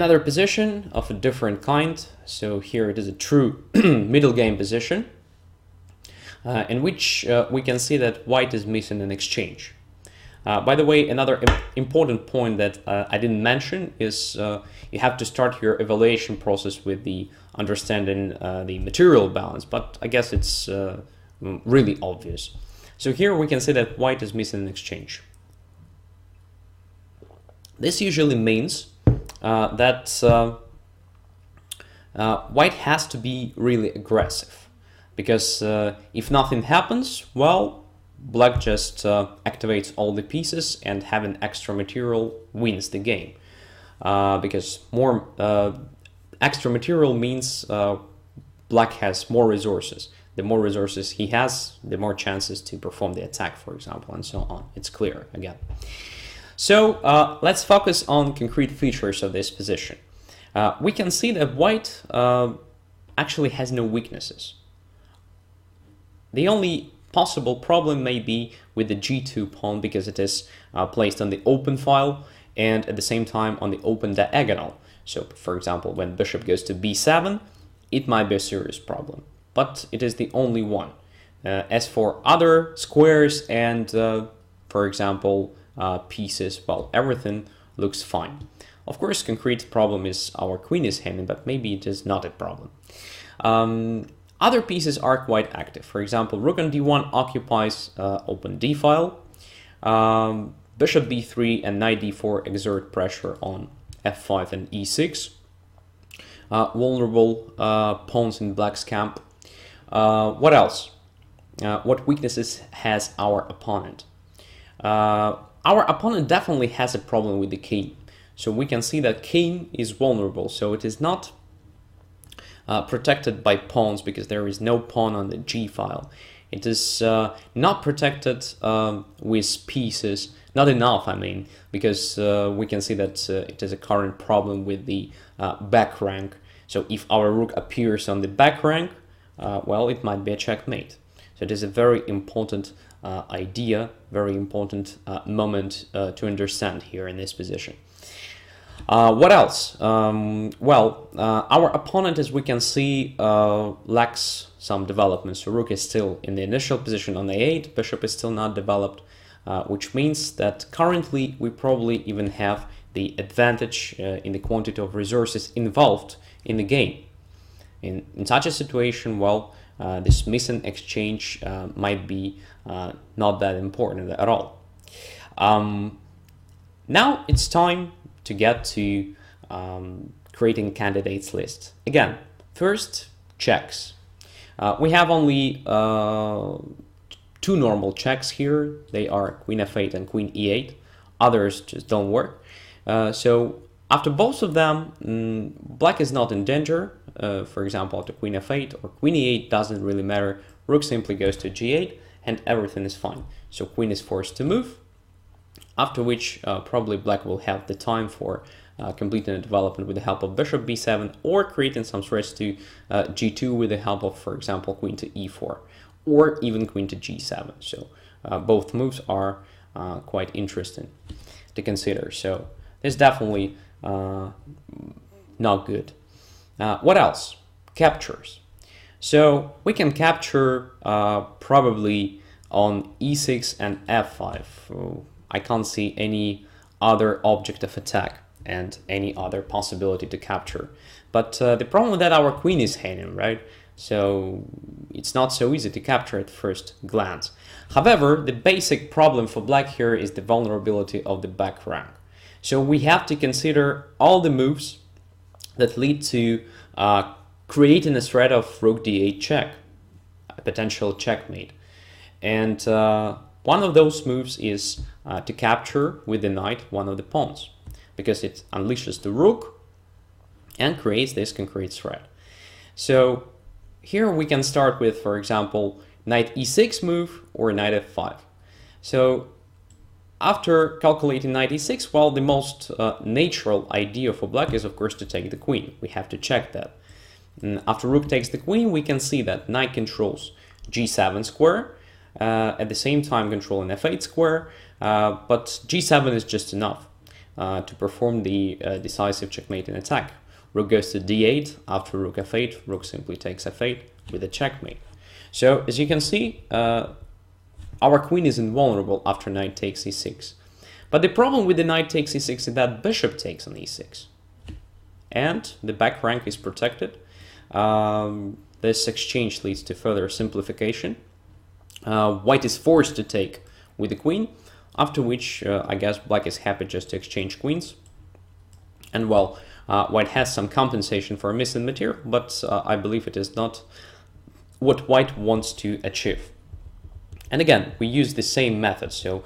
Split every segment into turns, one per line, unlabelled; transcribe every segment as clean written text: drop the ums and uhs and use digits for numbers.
Another position of a different kind. So here it is a true middle game position, in which we can see that white is missing an exchange. By the way, another important point that I didn't mention is you have to start your evaluation process with the understanding the material balance, but I guess it's really obvious. So here we can see that white is missing an exchange. This usually means that white has to be really aggressive, because if nothing happens, well, black just activates all the pieces and having extra material wins the game. Because more extra material means black has more resources. The more resources he has, the more chances to perform the attack, for example, and so on. It's clear again. So let's focus on concrete features of this position. We can see that white actually has no weaknesses. The only possible problem may be with the g2 pawn, because it is placed on the open file and at the same time on the open diagonal. So for example, when bishop goes to b7, it might be a serious problem, but it is the only one. As for other squares and for example pieces, well, everything looks fine. Of course, concrete problem is our queen is hanging, but maybe it is not a problem. Other pieces are quite active. For example, rook on d1 occupies open d file. Bishop b3 and knight d4 exert pressure on f5 and e6. Vulnerable pawns in black's camp. What else? What weaknesses has our opponent? Our opponent definitely has a problem with the king. So we can see that king is vulnerable, so it is not protected by pawns, because there is no pawn on the g file. It is not protected with pieces, not enough, I mean, because we can see that it is a current problem with the back rank. So if our rook appears on the back rank, well, it might be a checkmate. So it is a very important idea, very important moment to understand here in this position. What else? Well, our opponent, as we can see, lacks some development. So rook is still in the initial position on a8, bishop is still not developed, which means that currently we probably even have the advantage in the quantity of resources involved in the game. In such a situation, well, this missing exchange might be not that important at all. Now it's time to get to creating candidates list. Again, first, checks. We have only two normal checks here. They are queen f8 and queen e8. Others just don't work. So after both of them, black is not in danger. For example, after queen f8 or queen e8 doesn't really matter. Rook simply goes to g8 and everything is fine. So queen is forced to move, after which probably black will have the time for completing a development with the help of bishop b7, or creating some threats to g2 with the help of, for example, queen to e4, or even queen to g7. So both moves are quite interesting to consider. So this definitely not good. What else? Captures. So we can capture probably on e6 and f5. I can't see any other object of attack and any other possibility to capture. But the problem with that, our queen is hanging, right? So it's not so easy to capture at first glance. However, the basic problem for black here is the vulnerability of the back rank. So we have to consider all the moves that lead to creating a threat of rook d8 check, a potential checkmate. And one of those moves is to capture with the knight one of the pawns, because it unleashes the rook and creates this concrete threat. So here we can start with, for example, knight e6 move or knight f5. So after calculating knight e6, well, the most natural idea for black is, of course, to take the queen. We have to check that. And after rook takes the queen, we can see that knight controls g7 square, at the same time controlling f8 square, but g7 is just enough. to perform the decisive checkmating attack. Rook goes to d8. After rook f8, rook simply takes f8 with a checkmate. So as you can see, our queen is invulnerable after knight takes e6. But the problem with the knight takes e6 is that bishop takes on e6. And the back rank is protected. This exchange leads to further simplification. White is forced to take with the queen, after which I guess black is happy just to exchange queens. And well, white has some compensation for missing material, but I believe it is not what white wants to achieve. And again, we use the same method. So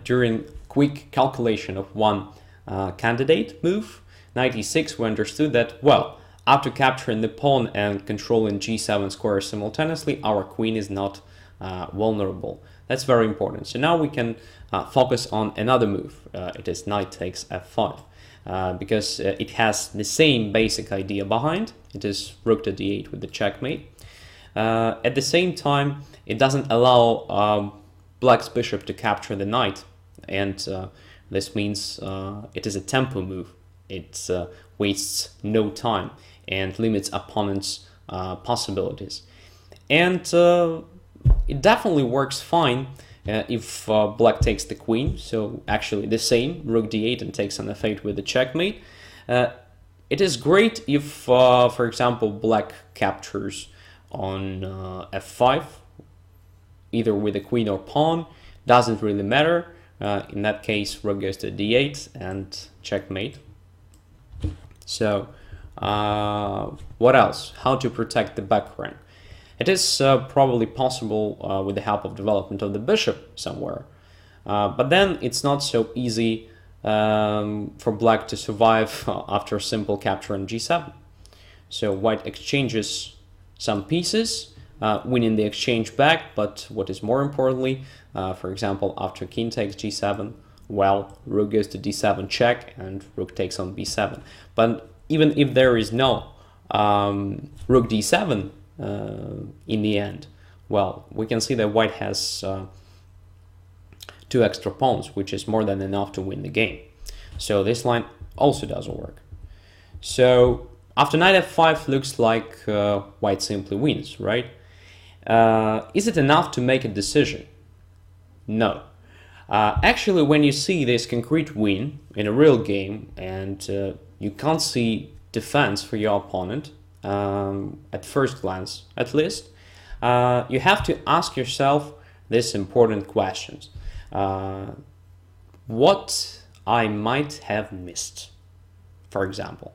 during quick calculation of one candidate move, knight e6, we understood that, well, after capturing the pawn and controlling g7 square simultaneously, our queen is not vulnerable. That's very important. So now we can focus on another move. It is knight takes f5, because it has the same basic idea behind. It is rook to d8 with the checkmate. At the same time, it doesn't allow black's bishop to capture the knight, and this means it is a tempo move. It wastes no time and limits opponent's possibilities. And it definitely works fine if black takes the queen. So actually the same, rook d8 and takes on f8 with the checkmate. It is great if, for example, black captures on f5, either with a queen or pawn. Doesn't really matter. In that case, rook goes to d8 and checkmate. So what else? How to protect the back rank? It is probably possible with the help of development of the bishop somewhere, but then it's not so easy for black to survive after a simple capture on g7. So white exchanges some pieces, winning the exchange back, but what is more importantly, for example, after king takes g7, well, rook goes to d7 check and rook takes on b7. But even if there is no rook d7 in the end, well, we can see that white has two extra pawns, which is more than enough to win the game. So this line also doesn't work. So after knight f5, looks like white simply wins, right? Is it enough to make a decision? No. Actually, when you see this concrete win in a real game and you can't see defense for your opponent, at first glance at least, you have to ask yourself these important questions. What I might have missed, for example.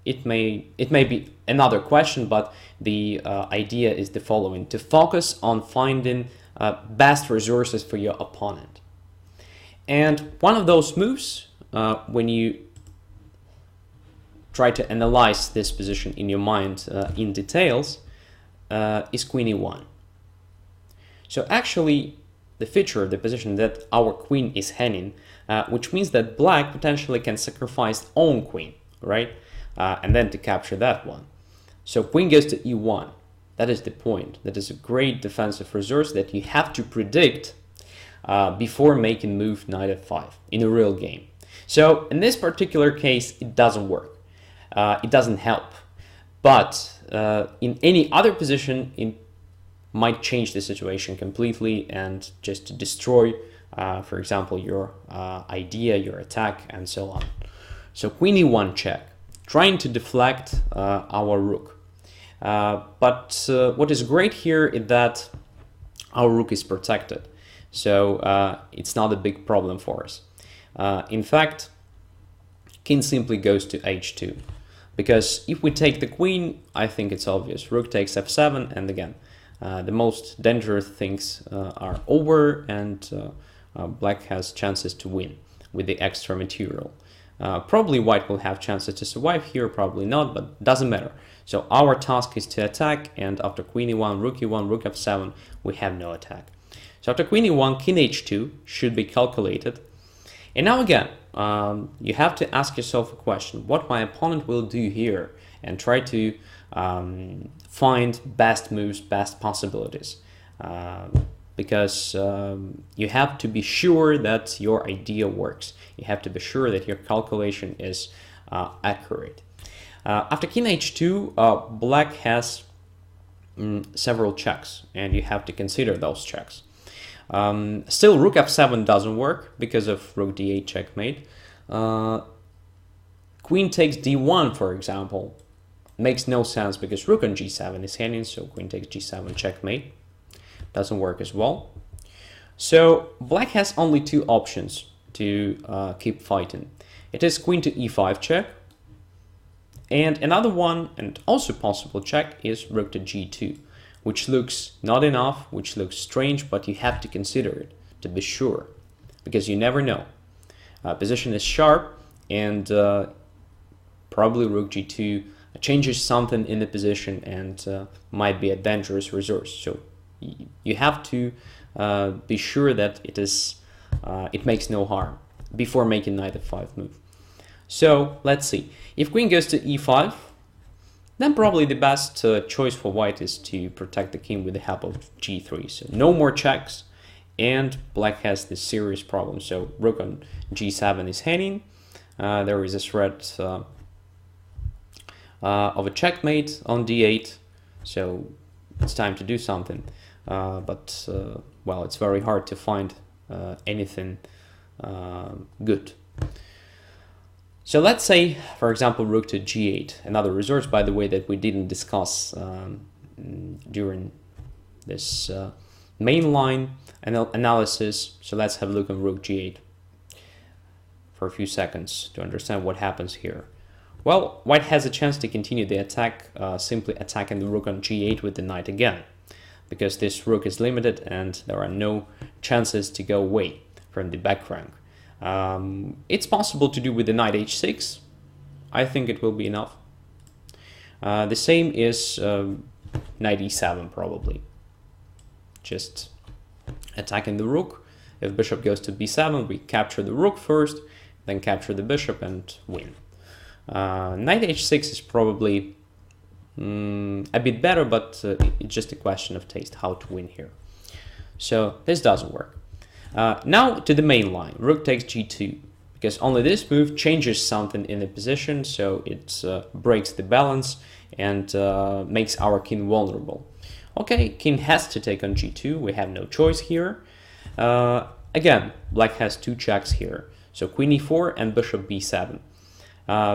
It may be another question, but the idea is the following: to focus on finding best resources for your opponent. And one of those moves, when you try to analyze this position in your mind in details, is queen e1. So actually, the feature of the position that our queen is hanging, which means that black potentially can sacrifice own queen, right? And then to capture that one. So queen goes to e1. That is the point. That is a great defensive resource that you have to predict before making move knight f5 in a real game. So in this particular case, it doesn't work. It doesn't help. But in any other position, it might change the situation completely and just to destroy, for example, your idea, your attack, and so on. So queen e1 check, trying to deflect our rook. But what is great here is that our rook is protected. So it's not a big problem for us. In fact, king simply goes to h2. Because if we take the queen, I think it's obvious. Rook takes f7, and again, the most dangerous things are over, and black has chances to win with the extra material. Probably white will have chances to survive here, probably not, but doesn't matter. So our task is to attack, and after queen e1, rook f7, we have no attack. So after queen e1, king h2 should be calculated. And now again, you have to ask yourself a question: what my opponent will do here, and try to find best moves, best possibilities. because you have to be sure that your idea works. You have to be sure that your calculation is accurate. After king h2, black has several checks, and you have to consider those checks. Still, rook f7 doesn't work because of rook d8 checkmate. Queen takes d1, for example, makes no sense because rook on g7 is hanging, so queen takes g7 checkmate. Doesn't work as well. So black has only two options to keep fighting. It is queen to e5 check, and another one, and also possible check, is rook to g2, which looks not enough, which looks strange, but you have to consider it to be sure, because you never know. Position is sharp, and probably rook g2 changes something in the position and might be a dangerous resource. So you have to be sure that it makes no harm before making knight f5 move. So let's see. If queen goes to e5, then probably the best choice for white is to protect the king with the help of g3. So no more checks, and black has this serious problem. So rook on g7 is hanging. There is a threat of a checkmate on d8. So it's time to do something. But well, it's very hard to find anything good. So let's say, for example, rook to g8, another resource, by the way, that we didn't discuss during this main line analysis. So let's have a look on rook g8 for a few seconds to understand what happens here. Well, white has a chance to continue the attack, simply attacking the rook on g8 with the knight again, because this rook is limited and there are no chances to go away from the back rank. It's possible to do with the knight h6. I think it will be enough. The same is knight e7 probably. Just attacking the rook. If bishop goes to b7, we capture the rook first, then capture the bishop and win. Knight h6 is probably a bit better, but it's just a question of taste how to win here. So this doesn't work. Now to the main line, rook takes g2, because only this move changes something in the position, so it breaks the balance and makes our king vulnerable. Okay, king has to take on g2, we have no choice here. Again, black has two checks here, so queen e4 and bishop b7.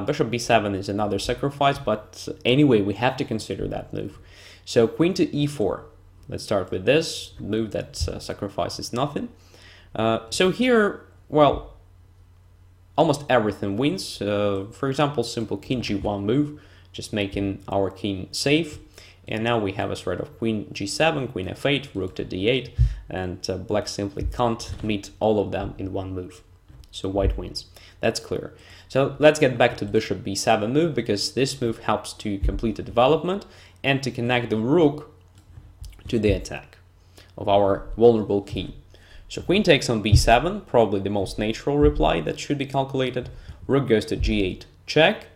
Bishop b7 is another sacrifice, but anyway, we have to consider that move. So queen to e4, let's start with this move that sacrifices nothing. So here, well, almost everything wins. For example, simple king g1 move, just making our king safe. And now we have a threat of queen g7, queen f8, rook to d8, and black simply can't meet all of them in one move. So white wins. That's clear. So let's get back to bishop b7 move, because this move helps to complete the development and to connect the rook to the attack of our vulnerable king. So queen takes on b7, probably the most natural reply that should be calculated. Rook goes to g8, check.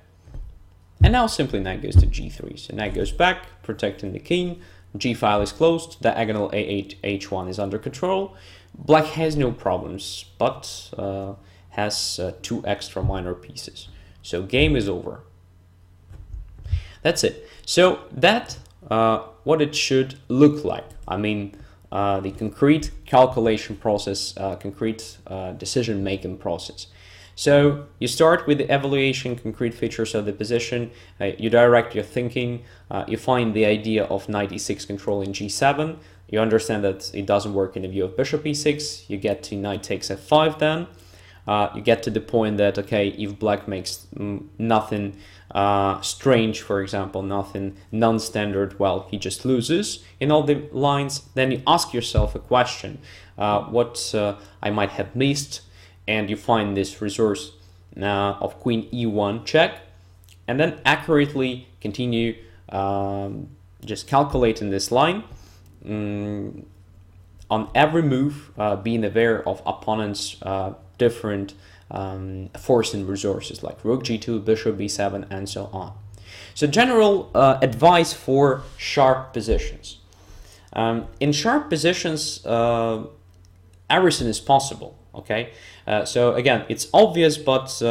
And now simply knight goes to g3. So knight goes back, protecting the king. G-file is closed. Diagonal a8, h1 is under control. Black has no problems, but has two extra minor pieces. So game is over. That's it. So that what it should look like. I mean, the concrete calculation process, concrete decision-making process. So you start with the evaluation, concrete features of the position, you direct your thinking, you find the idea of knight e6 controlling g7, you understand that it doesn't work in the view of bishop e6, you get to knight takes f5 then, you get to the point that, okay, if black makes nothing strange, for example, nothing non-standard, well, he just loses in all the lines, then you ask yourself a question, what I might have missed, and you find this resource of queen e1 check, and then accurately continue just calculating this line on every move, being aware of opponents' different forcing resources like rook g2, bishop b7, and so on. So general advice for sharp positions. In sharp positions, everything is possible. Okay, so again, it's obvious, but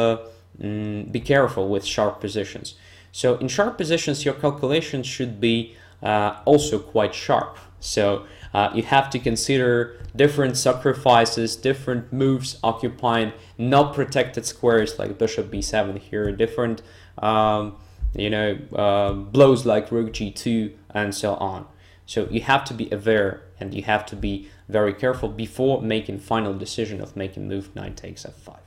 be careful with sharp positions. So in sharp positions, your calculations should be also quite sharp. So you have to consider different sacrifices, different moves occupying not protected squares like bishop b7 here, different blows like rook g2 and so on. So you have to be aware and you have to be very careful before making final decision of making move knight takes f5.